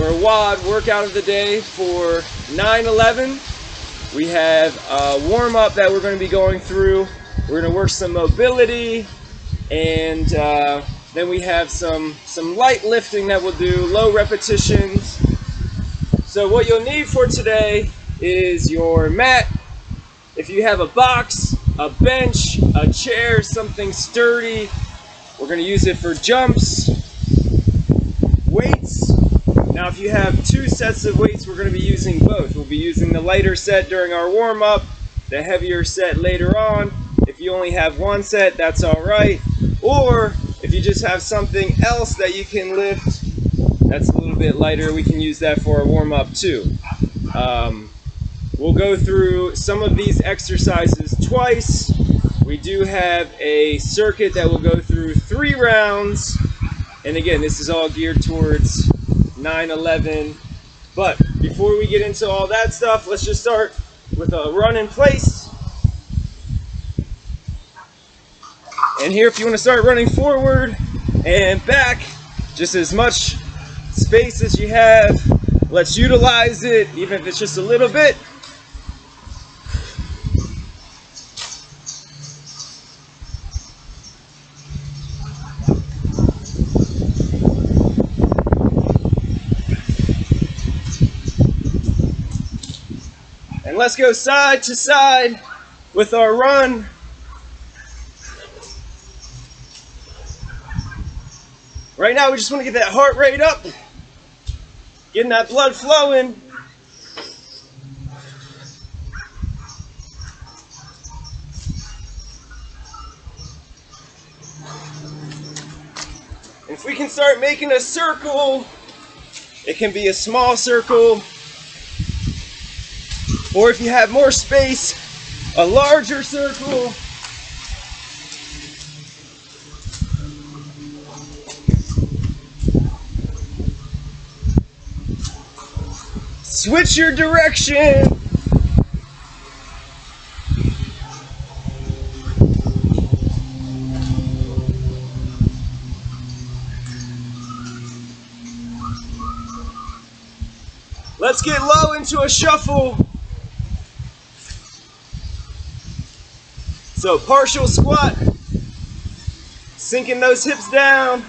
or WOD workout of the day for 9/11. We have a warm-up that we're going to be going through. We're going to work some mobility, and then we have some light lifting that we'll do, low repetitions. So what you'll need for today is your mat. If you have a box, a bench, a chair, something sturdy, we're going to use it for jumps. Weights. Now if you have 2 sets of weights, we're going to be using both. We'll be using the lighter set during our warm-up, the heavier set later on. If you only have 1 set, that's alright. Or if you just have something else that you can lift that's a little bit lighter, we can use that for a warm-up too. We'll go through some of these exercises twice. We do have a circuit that will go through 3 rounds. And again, this is all geared towards 9/11. But before we get into all that stuff, let's just start with a run in place. And here, if you want to start running forward and back, just as much space as you have, let's utilize it, even if it's just a little bit. And let's go side to side with our run. Right now, we just want to get that heart rate up, getting that blood flowing. And if we can start making a circle, it can be a small circle, or if you have more space, a larger circle. Switch your direction. Let's get low into a shuffle. So partial squat, sinking those hips down.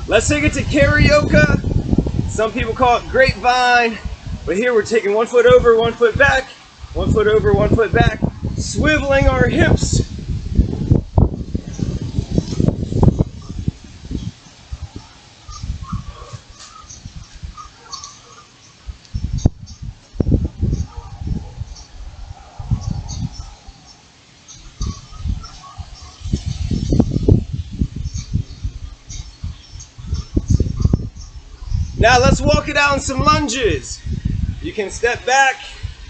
Let's take it to karaoke. Some people call it grapevine, but here we're taking 1 foot over, 1 foot back, 1 foot over, 1 foot back, swiveling our hips. Now let's walk it out in some lunges. You can step back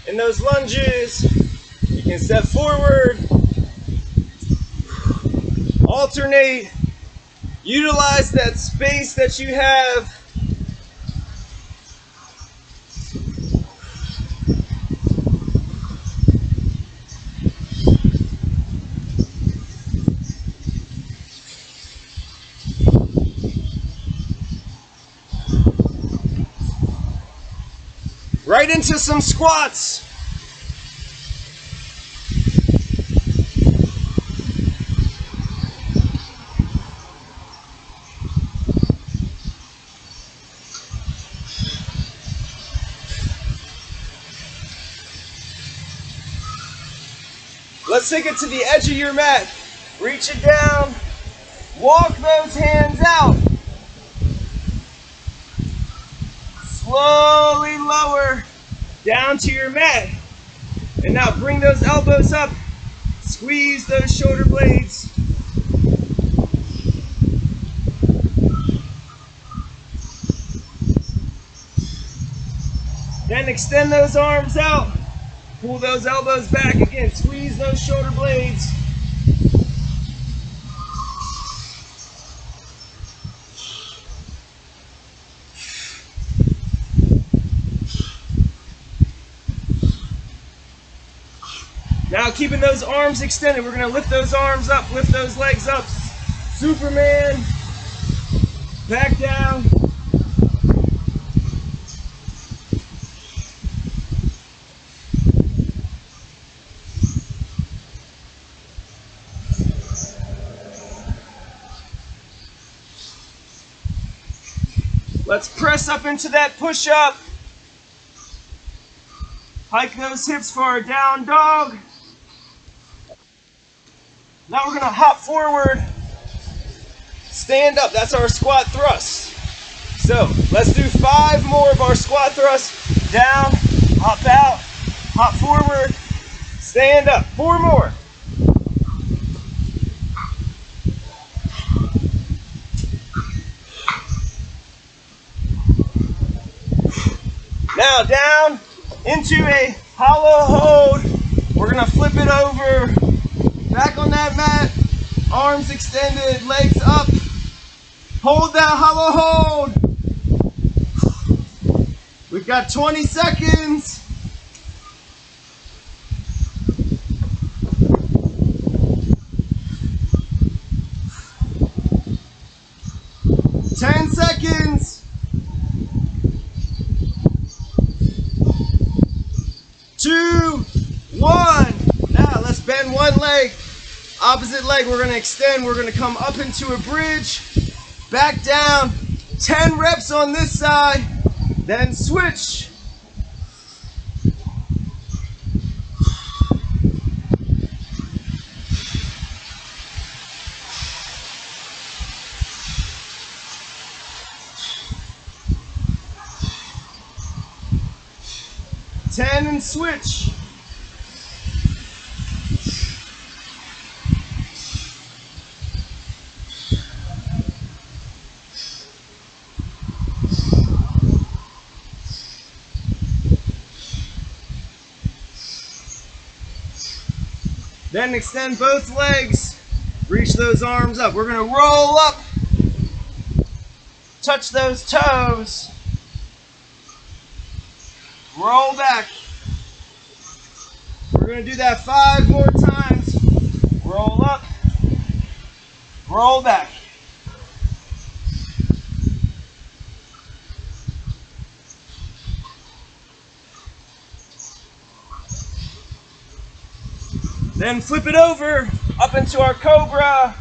in those lunges. You can step forward. Alternate. Utilize that space that you have. Right into some squats. Let's take it to the edge of your mat. Reach it down. Walk those hands out. Slowly lower down to your mat. And now bring those elbows up. Squeeze those shoulder blades. Then extend those arms out. Pull those elbows back again. Squeeze those shoulder blades. Now keeping those arms extended, we're gonna lift those arms up, lift those legs up. Superman, back down. Let's press up into that push-up. Hike those hips for our down dog. Now we're gonna hop forward, stand up. That's our squat thrust. So let's do 5 more of our squat thrust. Down, hop out, hop forward, stand up. 4 more. Now down into a hollow hold. We're gonna flip it over, back on that mat, arms extended, legs up. Hold that hollow hold. We've got 20 seconds. Ten seconds. 2, 1. Now let's bend one leg. Opposite leg we're going to extend. We're going to come up into a bridge. Back down. 10 reps on this side. Then switch. And switch. Then extend both legs. Reach those arms up. We're going to roll up. Touch those toes. Roll back. We're going to do that 5 more times. Roll up, roll back. Then flip it over, up into our cobra.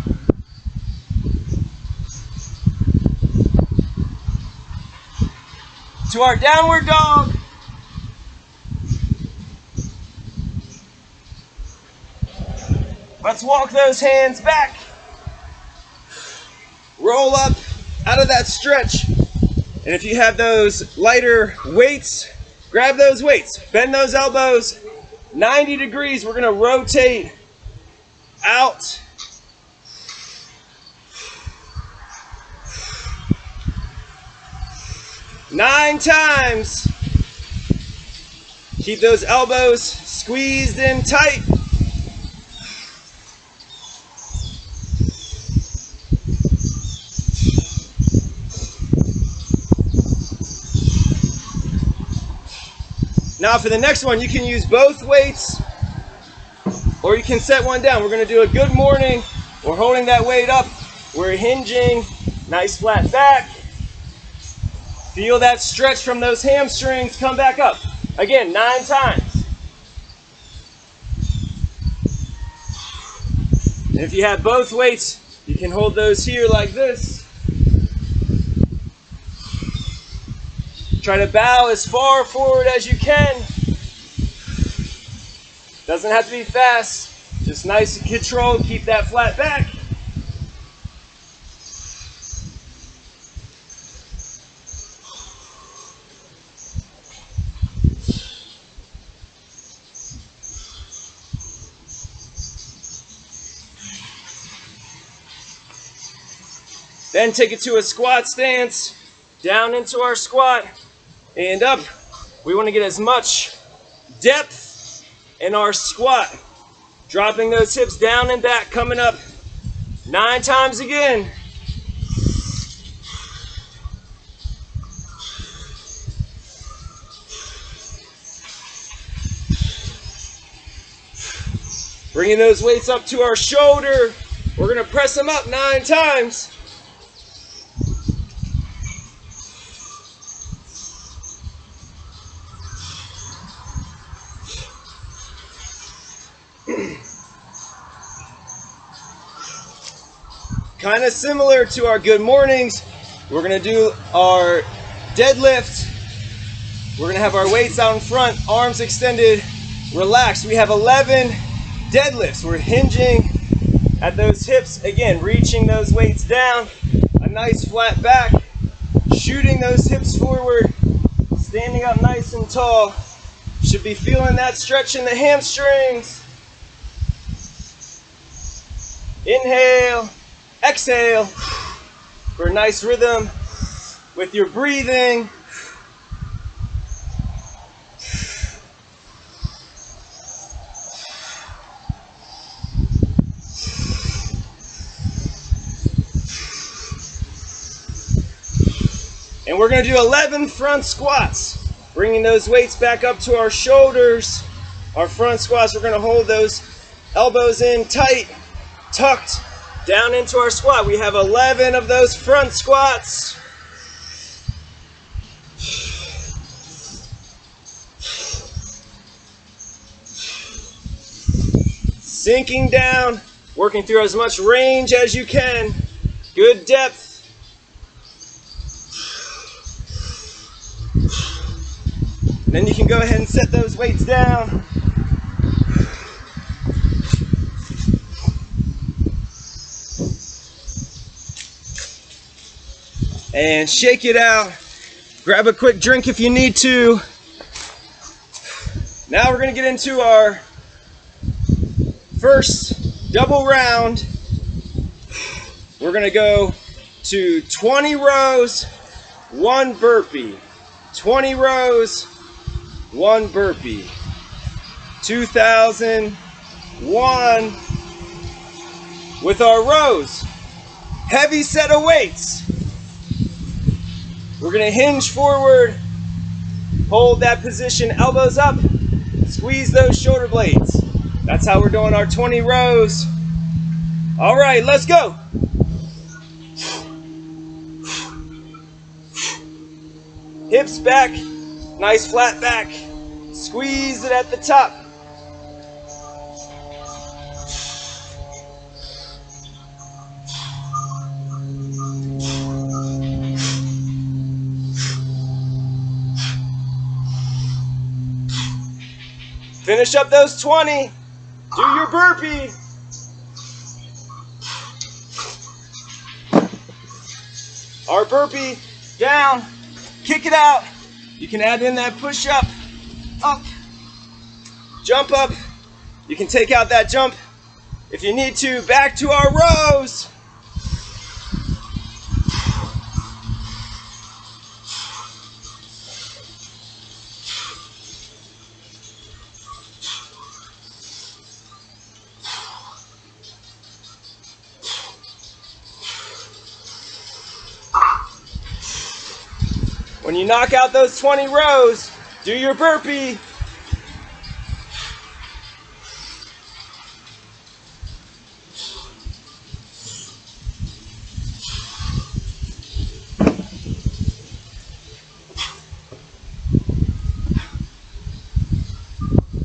To our downward dog. Let's walk those hands back. Roll up out of that stretch. And if you have those lighter weights, grab those weights. Bend those elbows. 90 degrees. We're going to rotate out. Nine times. Keep those elbows squeezed in tight. Now for the next one, you can use both weights or you can set one down. We're going to do a good morning. We're holding that weight up. We're hinging. Nice flat back. Feel that stretch from those hamstrings. Come back up. Again, 9 times. And if you have both weights, you can hold those here like this. Try to bow as far forward as you can. Doesn't have to be fast. Just nice and controlled. Keep that flat back. Then take it to a squat stance. Down into our squat. And up. We want to get as much depth in our squat. Dropping those hips down and back, coming up 9 times again. Bringing those weights up to our shoulder. We're going to press them up 9 times. Kind of similar to our good mornings, we're going to do our deadlift. We're going to have our weights out in front, arms extended, relaxed. We have 11 deadlifts. We're hinging at those hips, again, reaching those weights down, a nice flat back, shooting those hips forward, standing up nice and tall. Should be feeling that stretch in the hamstrings. Inhale. Exhale for a nice rhythm with your breathing. And we're going to do 11 front squats, bringing those weights back up to our shoulders. Our front squats, we're going to hold those elbows in tight, tucked down into our squat. We have 11 of those front squats. Sinking down, working through as much range as you can. Good depth. Then you can go ahead and set those weights down. And shake it out. Grab a quick drink if you need to. Now we're going to get into our first double round. We're going to go to 20 rows, 1 burpee. 20 rows, 1 burpee. 2001 with our rows. Heavy set of weights. We're going to hinge forward, hold that position, elbows up, squeeze those shoulder blades. That's how we're doing our 20 rows. All right, let's go. Hips back, nice flat back. Squeeze it at the top. Finish up those 20. Do your burpee. Our burpee, down, kick it out. You can add in that push up, jump up. You can take out that jump if you need to. Back to our rows. When you knock out those 20 rows, do your burpee.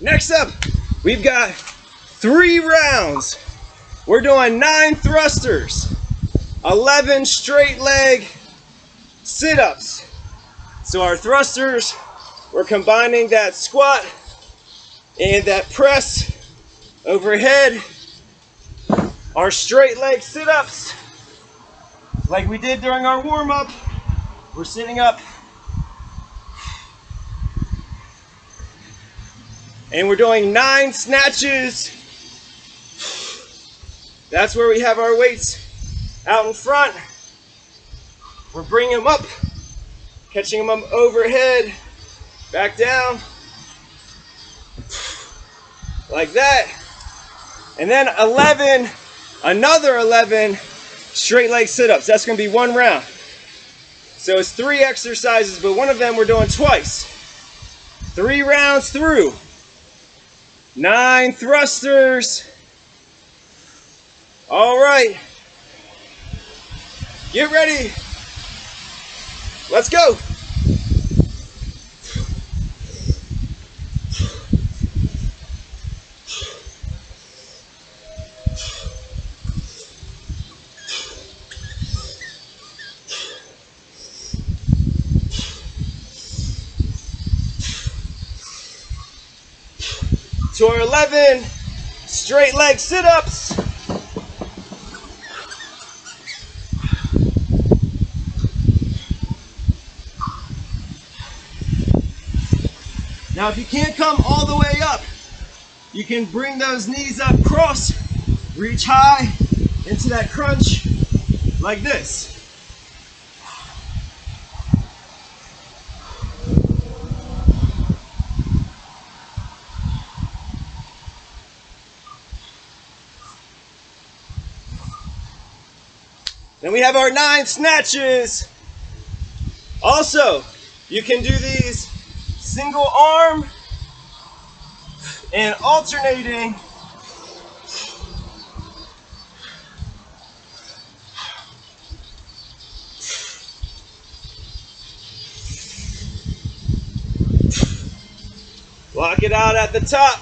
Next up, we've got 3 rounds. We're doing 9 thrusters, 11 straight leg sit-ups. So our thrusters, we're combining that squat and that press overhead. Our straight leg sit-ups, like we did during our warm-up, we're sitting up. And we're doing 9 snatches. That's where we have our weights out in front. We're bringing them up. Catching them up overhead, back down, like that. And then another 11 straight leg sit-ups. That's gonna be 1 round. So it's 3 exercises, but one of them we're doing twice. 3 rounds through. 9 thrusters, All right. Get ready. Let's go. To our 11 straight leg sit-ups. Now if you can't come all the way up, you can bring those knees up, cross, reach high into that crunch like this. Then we have our 9 snatches. Also, you can do these single arm and alternating. Lock it out at the top.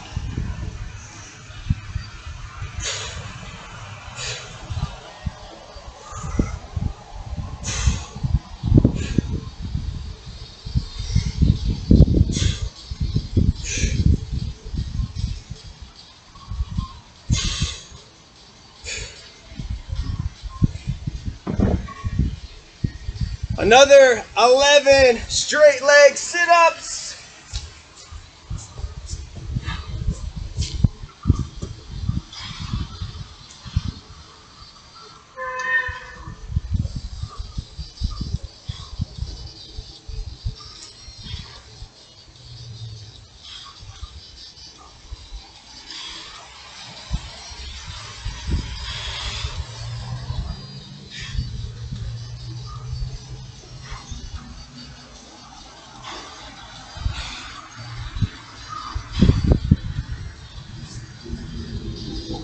Another 11 straight leg sit-ups.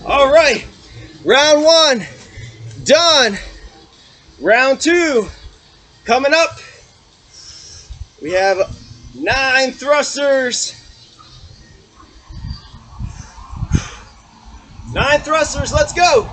All right, round 1 done. Round 2 coming up. We have 9 thrusters. 9 thrusters, let's go.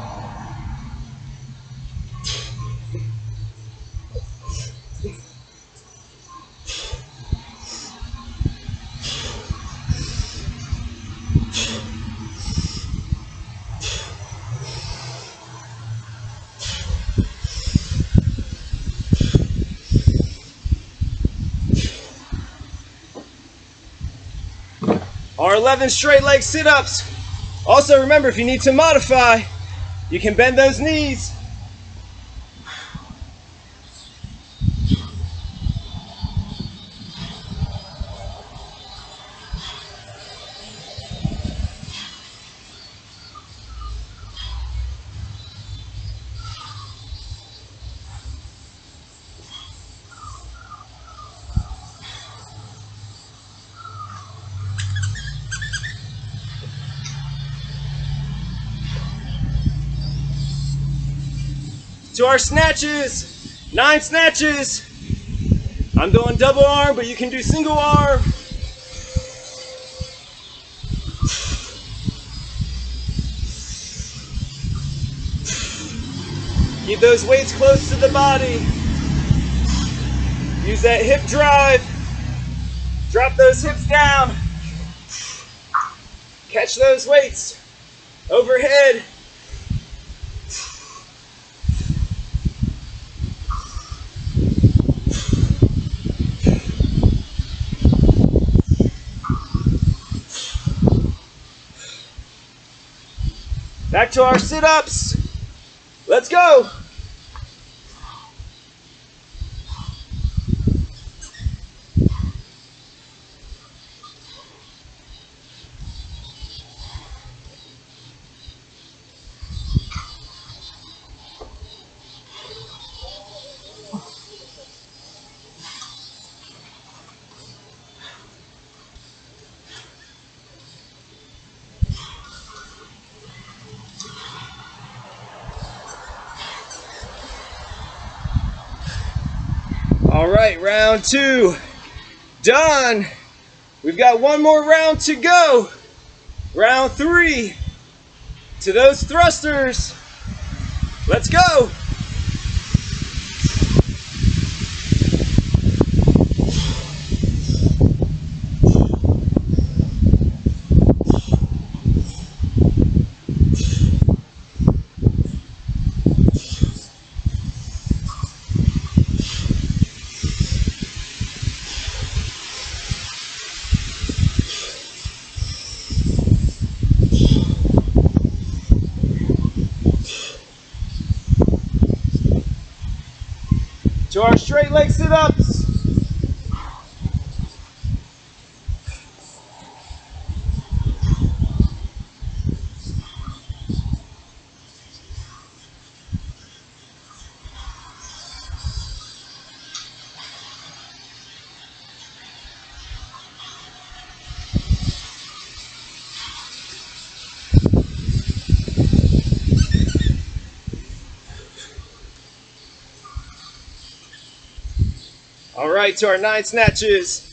Our 11 straight leg sit-ups. Also remember, if you need to modify, you can bend those knees. To our snatches, 9 snatches. I'm doing double arm, but you can do single arm. Keep those weights close to the body. Use that hip drive. Drop those hips down. Catch those weights overhead. Back to our sit-ups. Let's go. All right, round 2 done. We've got one more round to go. Round 3. To those thrusters. Let's go. To our straight leg sit-ups. All right, to our 9 snatches.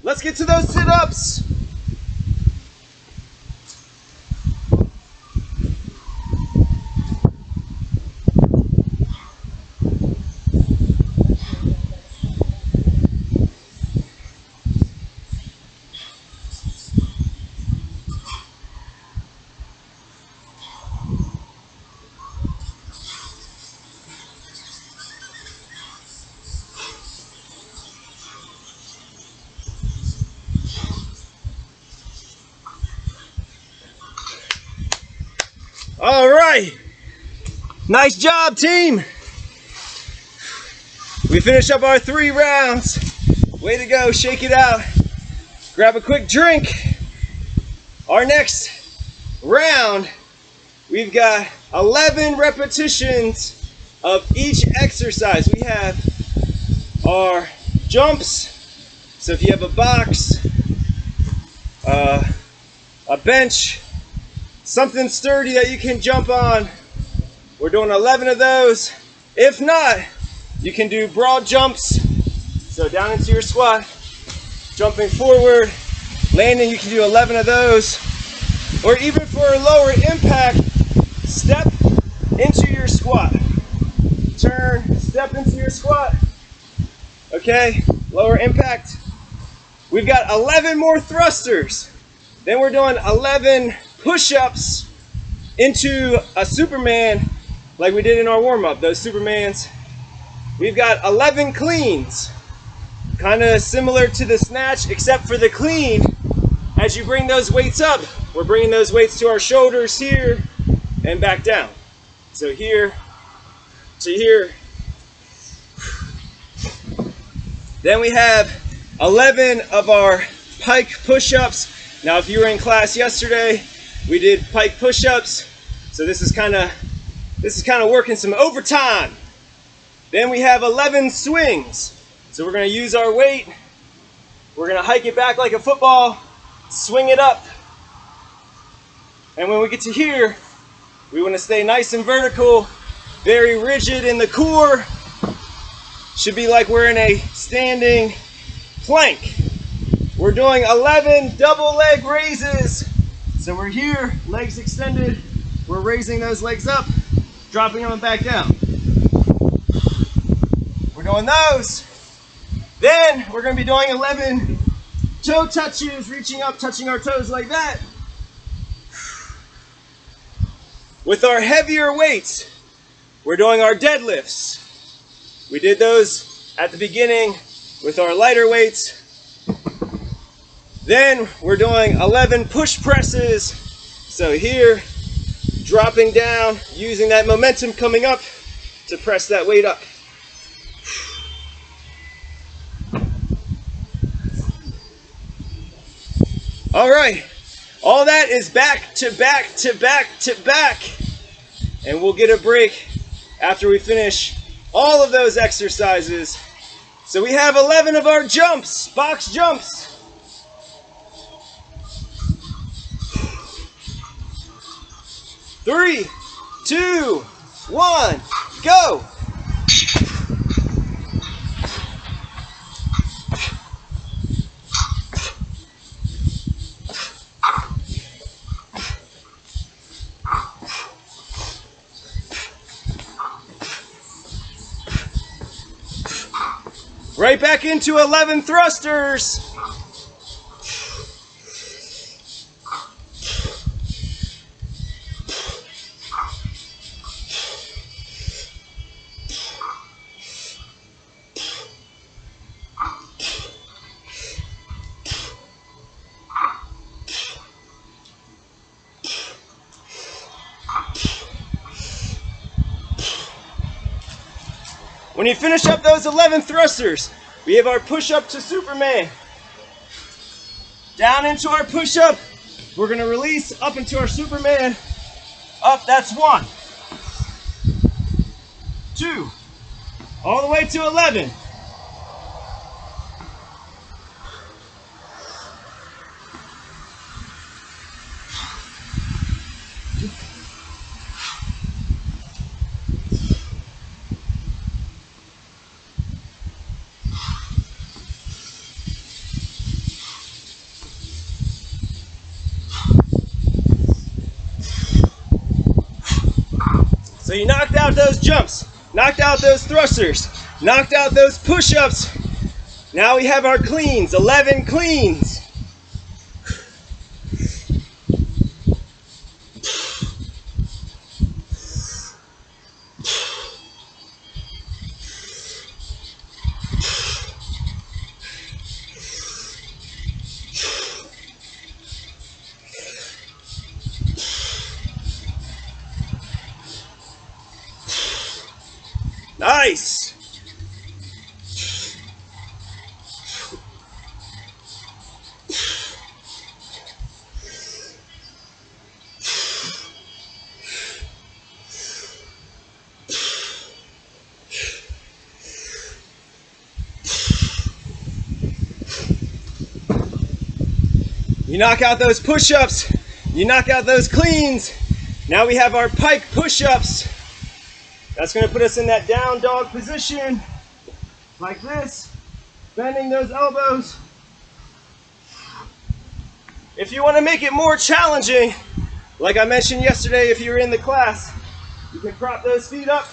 Let's get to those sit-ups. All right. Nice job, team. We finished up our 3 rounds. Way to go, shake it out. Grab a quick drink. Our next round, we've got 11 repetitions of each exercise. We have our jumps. So if you have a box, a bench, something sturdy that you can jump on, we're doing 11 of those. If not, you can do broad jumps. So down into your squat, jumping forward, landing, you can do 11 of those. Or even for a lower impact, step into your squat. Turn, step into your squat. Okay, lower impact. We've got 11 more thrusters. Then we're doing 11 push-ups into a Superman like we did in our warm-up, those Supermans. We've got 11 cleans, kind of similar to the snatch, except for the clean, as you bring those weights up, we're bringing those weights to our shoulders here and back down. So here to here. Then we have 11 of our pike push-ups. Now, if you were in class yesterday, we did pike push-ups. So this is kind of working some overtime. Then we have 11 swings. So we're going to use our weight. We're going to hike it back like a football, swing it up. And when we get to here, we want to stay nice and vertical, very rigid in the core. Should be like we're in a standing plank. We're doing 11 double leg raises. So we're here, legs extended. We're raising those legs up, dropping them back down. We're doing those. Then we're going to be doing 11 toe touches, reaching up, touching our toes like that. With our heavier weights, we're doing our deadlifts. We did those at the beginning with our lighter weights. Then we're doing 11 push presses. So here, dropping down, using that momentum coming up to press that weight up. All right, all that is back to back to back to back, and we'll get a break after we finish all of those exercises. So we have 11 of our jumps, box jumps. 3, 2, 1, go! Right back into 11 thrusters. When you finish up those 11 thrusters, we have our push-up to Superman. Down into our push-up. We're going to release up into our Superman. Up, that's 1. 2. All the way to 11. So you knocked out those jumps, knocked out those thrusters, knocked out those push-ups. Now we have our cleans, 11 cleans. Nice. You knock out those push-ups, you knock out those cleans. Now we have our pike push-ups. That's going to put us in that down dog position, like this, bending those elbows. If you want to make it more challenging, like I mentioned yesterday if you were in the class, you can prop those feet up.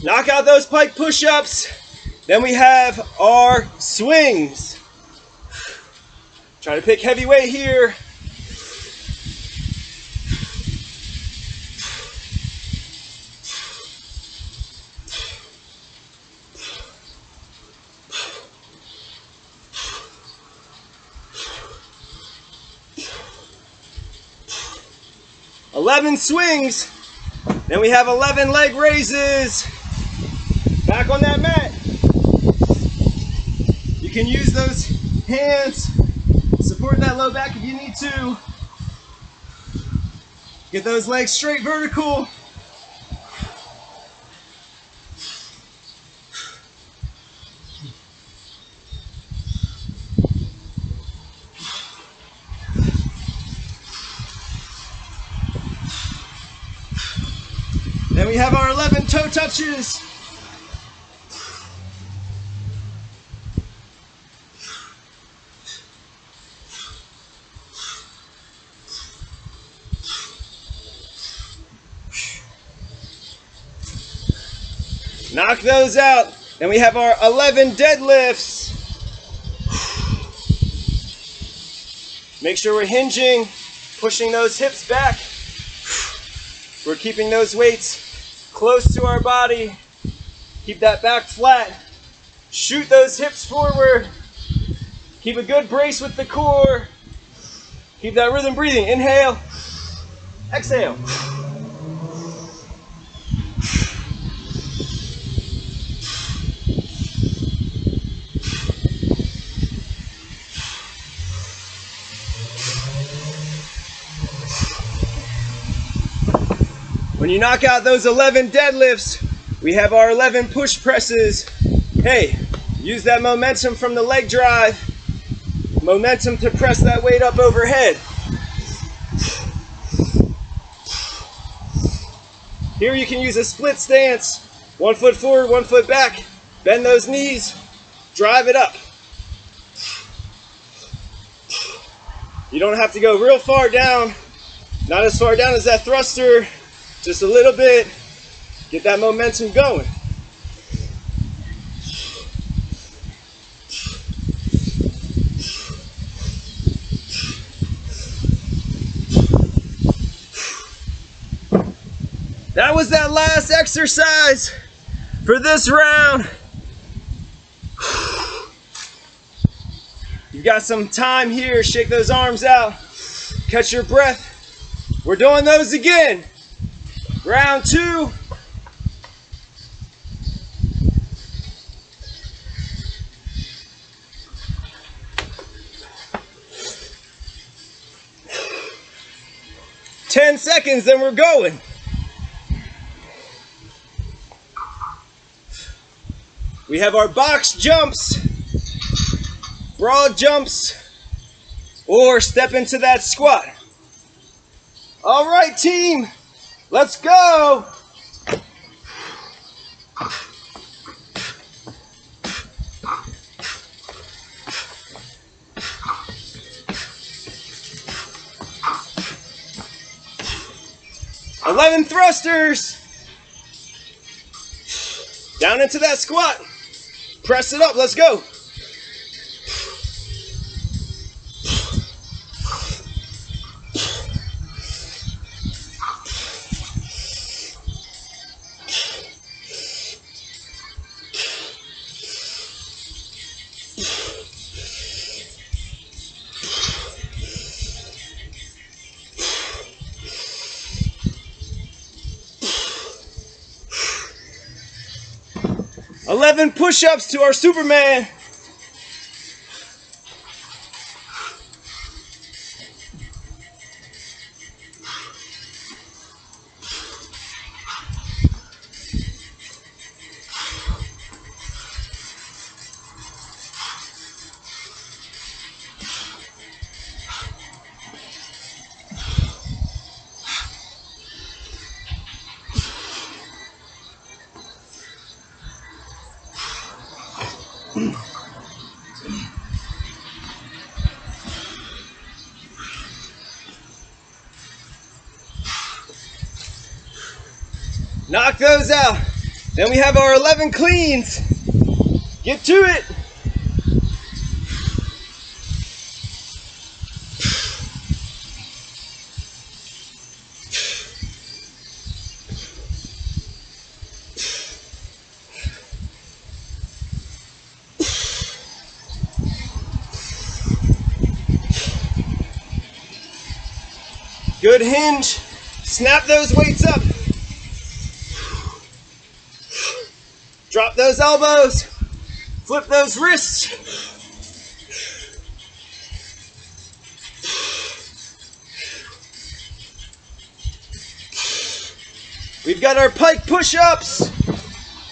Knock out those pike push-ups. Then we have our swings. Try to pick heavy weight here. "11 swings." Then we have 11 leg raises. Back on that mat. You can use those hands, support that low back if you need to. Get those legs straight vertical. Then we have our 11 toe touches. Knock those out. Then we have our 11 deadlifts. Make sure we're hinging, pushing those hips back. We're keeping those weights close to our body. Keep that back flat. Shoot those hips forward. Keep a good brace with the core. Keep that rhythm breathing. Inhale. Exhale. When you knock out those 11 deadlifts, we have our 11 push presses. Hey, use that momentum from the leg drive. Momentum to press that weight up overhead. Here you can use a split stance. 1 foot forward, 1 foot back. Bend those knees. Drive it up. You don't have to go real far down. Not as far down as that thruster. Just a little bit. Get that momentum going. That was that last exercise for this round. You've got some time here. Shake those arms out. Catch your breath. We're doing those again. Round 2. Ten seconds, then we're going. We have our box jumps, broad jumps, or step into that squat. All right, team, let's go. Eleven thrusters. Down into that squat. Press it up, let's go. Eleven push-ups to our Superman. Knock those out. Then we have our 11 cleans. Get to it. Good hinge. Snap those weights up. Drop those elbows. Flip those wrists. We've got our pike push-ups.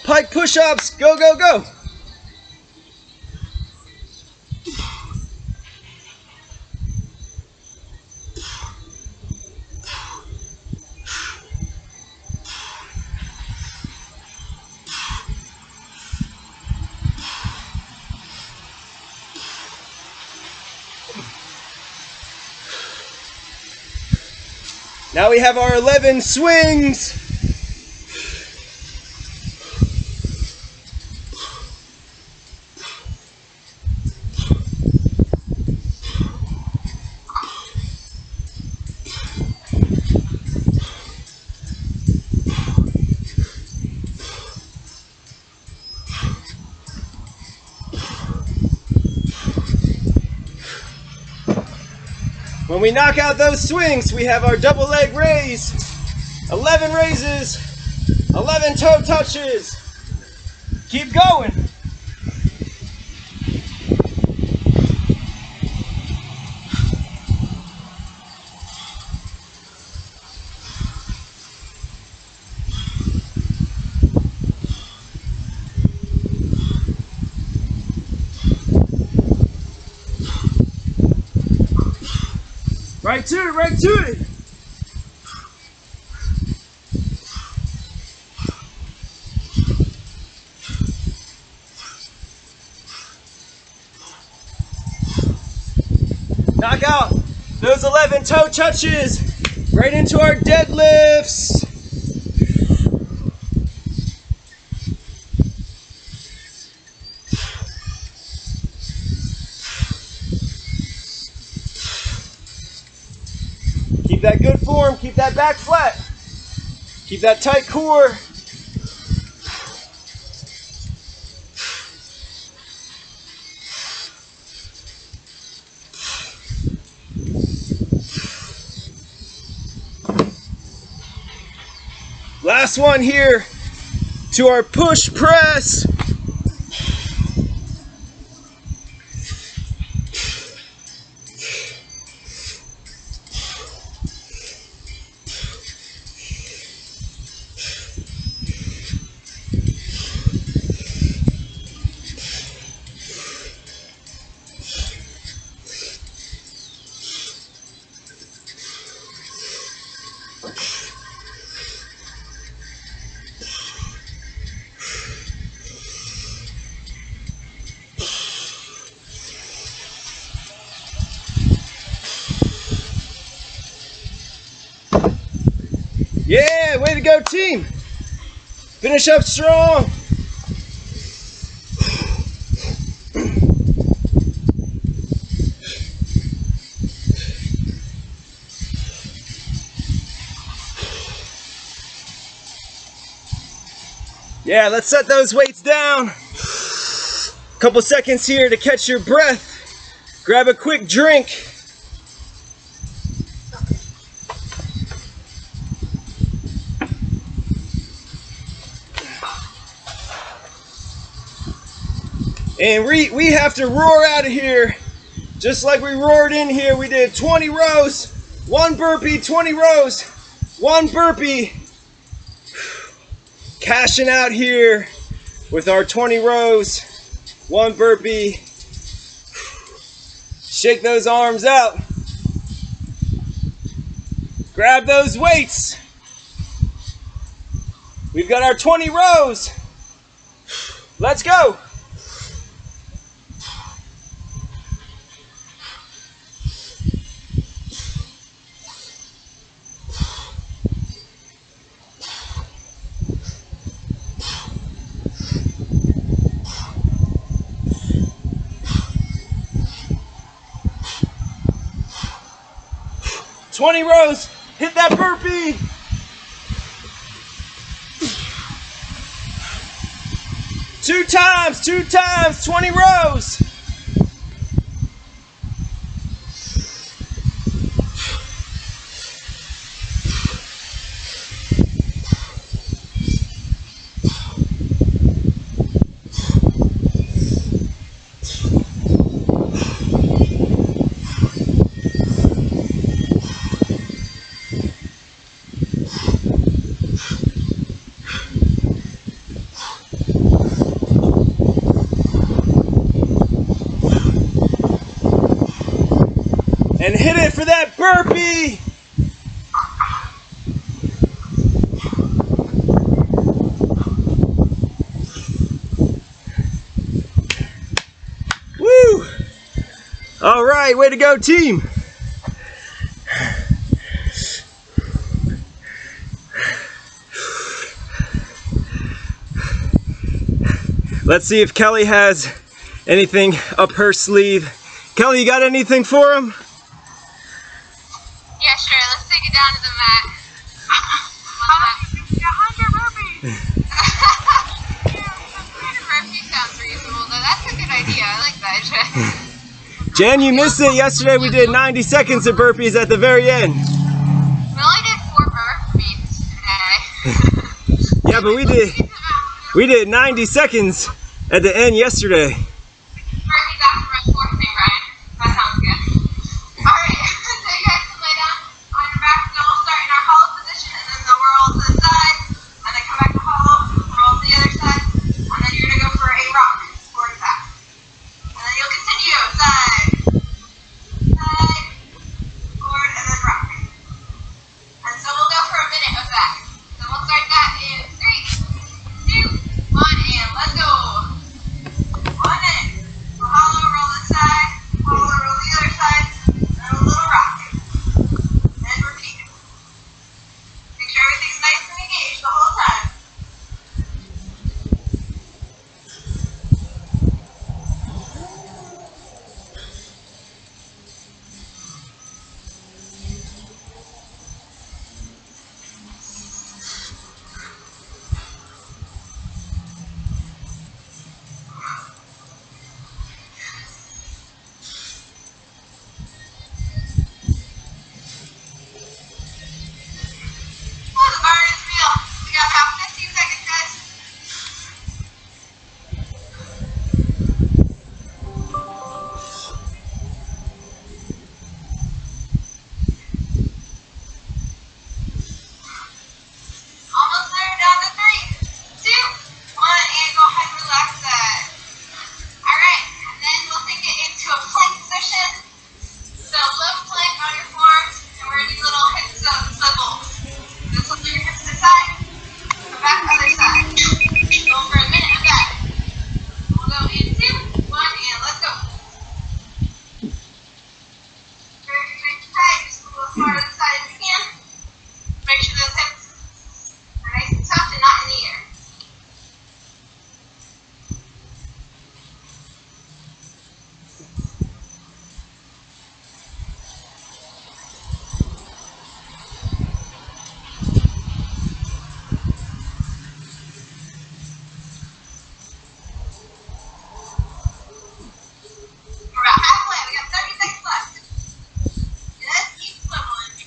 Pike push-ups. Go, go, go. Now we have our 11 swings. When we knock out those swings, we have our double leg raise. 11 raises, 11 toe touches. Keep going. Right to it, right to it. Knock out those 11 toe touches right into our deadlifts. Keep that good form, keep that back flat. Keep that tight core. Last one here to our push press. Yeah, way to go, team. Finish up strong. Yeah, let's set those weights down. Couple seconds here to catch your breath. Grab a quick drink. And we have to roar out of here, just like we roared in here. We did 20 rows, 1 burpee, 20 rows, 1 burpee. Cashing out here with our 20 rows, 1 burpee. Shake those arms out. Grab those weights. We've got our 20 rows. Let's go. Twenty rows, hit that burpee. Two times, 20 rows. And hit it for that burpee. Woo! All right, way to go, team. Let's see if Kelly has anything up her sleeve. Kelly, you got anything for him? Yeah, sure. Let's take it down to the mat. How much do you think? 100 burpees. 100 burpees sounds reasonable, though. That's a good idea. I like that. Jen, you missed it. Yesterday we did 90 seconds of burpees at the very end. We only did 4 burpees today. Yeah, but we did 90 seconds at the end yesterday. Burpees after my 4th thing, Ryan. That sounds good. Alright, so you guys can lay down on your back, and then we'll start in our hollow position, and then we'll roll to the side, and then come back to hollow, roll to the other side, and then you're going to go for a rock, forward and back. And then you'll continue, side, forward, and then rock. And so we'll go for a minute of that. So we'll start that in 3, 2, 1, and let's go. 1 minute. So hollow, roll this side, hollow, roll the other side, and a little rock. And repeat. Make sure everything's nice and engaged the whole time. Oh, the burn is real. We got about 15 seconds, guys. Almost there, down to 3, 2, 1, and go ahead and relax that. Alright, and then we'll take it into a plank position. So low plank on your forearms, and we're going to do little hip swivels. Just lift your hips to the side, come back other side. Go for a minute of that. We'll go in 2, 1, and let's go. Very nice and tight, just a little as far to the side as you can. Make sure those hips are nice and tucked and not in the air. We're about halfway. We got 30 seconds left. Just keep swiveling.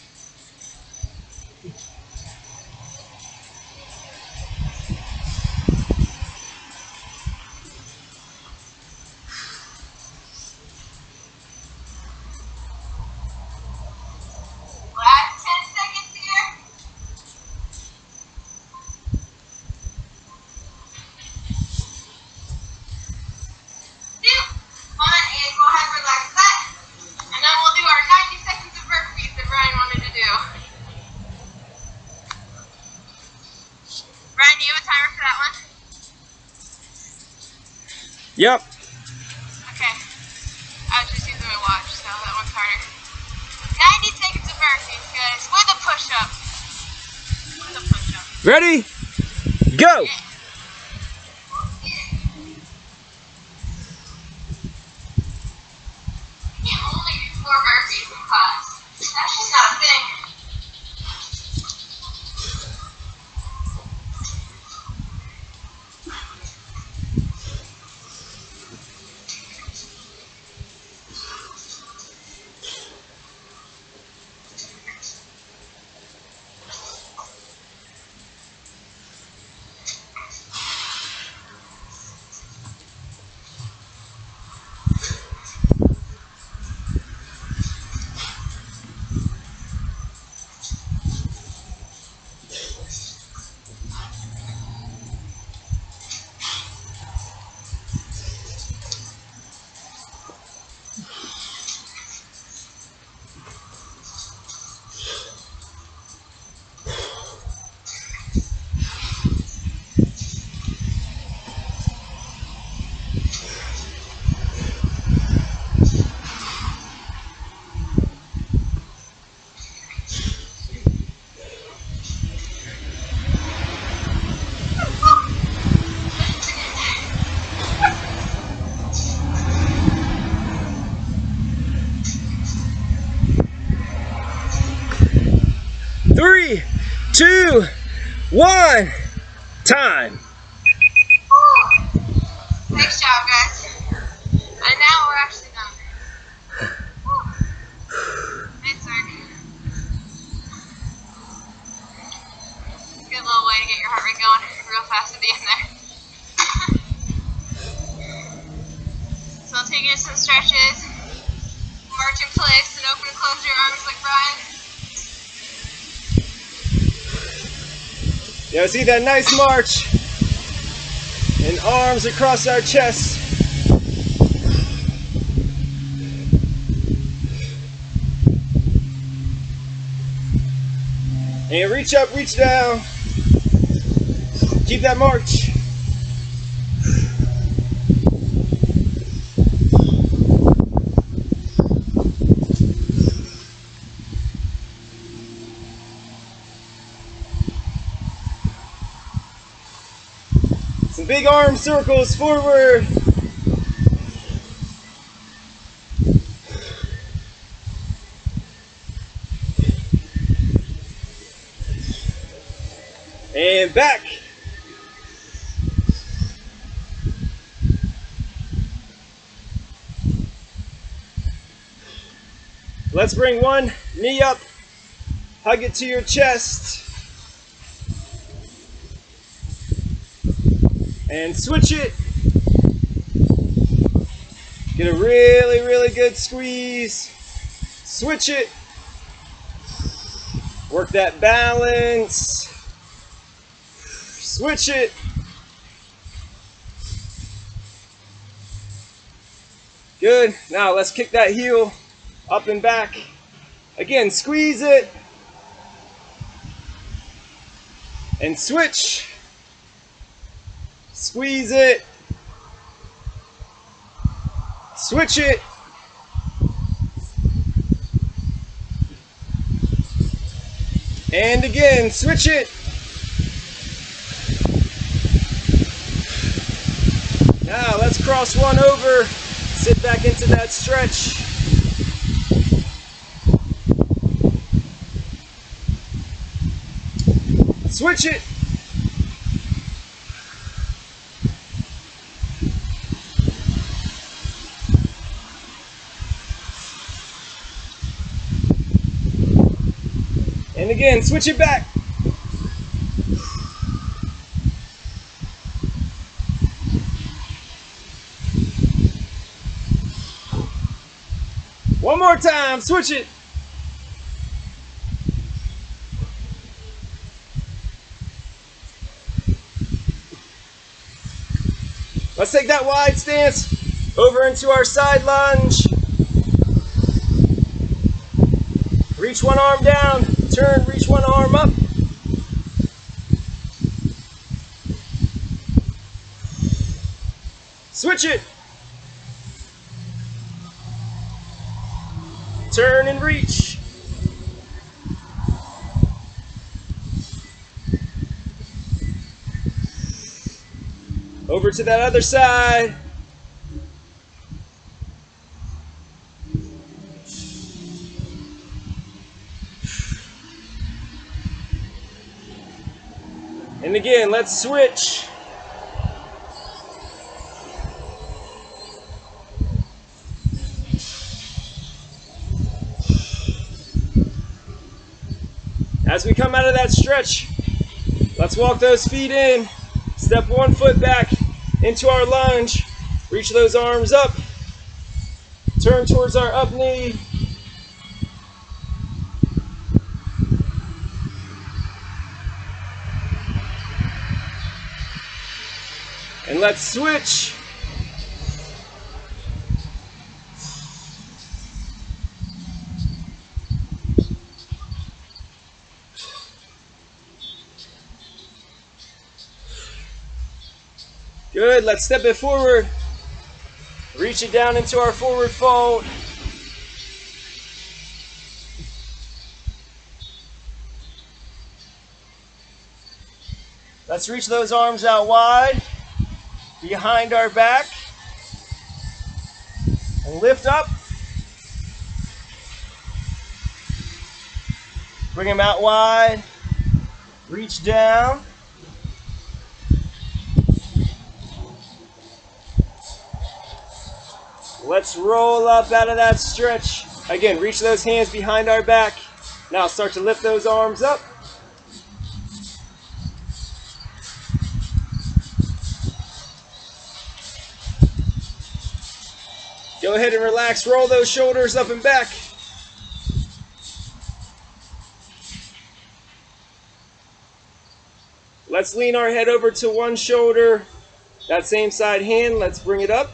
Last 10 seconds here. 2, 1, and go ahead and relax that. And then we'll do our 90 seconds of burpees that Ryan wanted to do. Ryan, do you have a timer for that one? Yep. Okay. I was just using my watch, so that one's harder. 90 seconds of burpees, guys, with a push-up. With a push-up. Ready? Go! You can't only do 4 burpees in class. That's just not a thing. Three, two, one, time. Nice job, guys. And now we're actually done. take it some stretches. March in place and open and close your arms like Brian. Yeah, see that nice march and arms across our chest. And reach up, reach down. Keep that march. Some big arm circles forward. And back. Let's bring one knee up, hug it to your chest, and switch it. Get a really, really good squeeze. Switch it. Work that balance. Switch it. Good. Now let's kick that heel up and back. Again, squeeze it. And switch. Squeeze it. Switch it. And again, switch it. Now let's cross one over. Sit back into that stretch. Switch it. And again, switch it back. One more time, switch it. Let's take that wide stance over into our side lunge. Reach one arm down, turn, reach one arm up. Switch it. Turn and reach. Over to that other side. And again, let's switch. As we come out of that stretch, let's walk those feet in. Step one foot back into our lunge. Reach those arms up. Turn towards our up knee. And let's switch. Good, let's step it forward. Reach it down into our forward fold. Let's reach those arms out wide, behind our back, and lift up. Bring them out wide, reach down. Let's roll up out of that stretch. Again, reach those hands behind our back. Now start to lift those arms up. Go ahead and relax. Roll those shoulders up and back. Let's lean our head over to one shoulder. That same side hand, let's bring it up.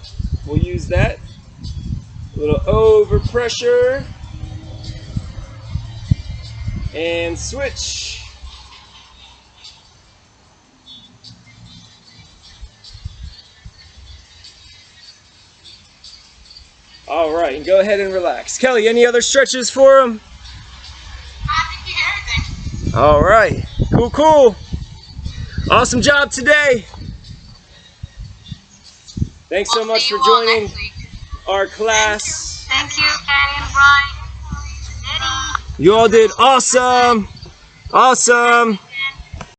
We'll use that. A little over pressure. And switch. All right, and go ahead and relax. Kelly, any other stretches for him? I think you did everything. All right, cool, cool. Awesome job today. Thanks so We'll much see for you all joining next week. our class. Thank you, Kenny and Brian. Eddie. You all did awesome. Awesome.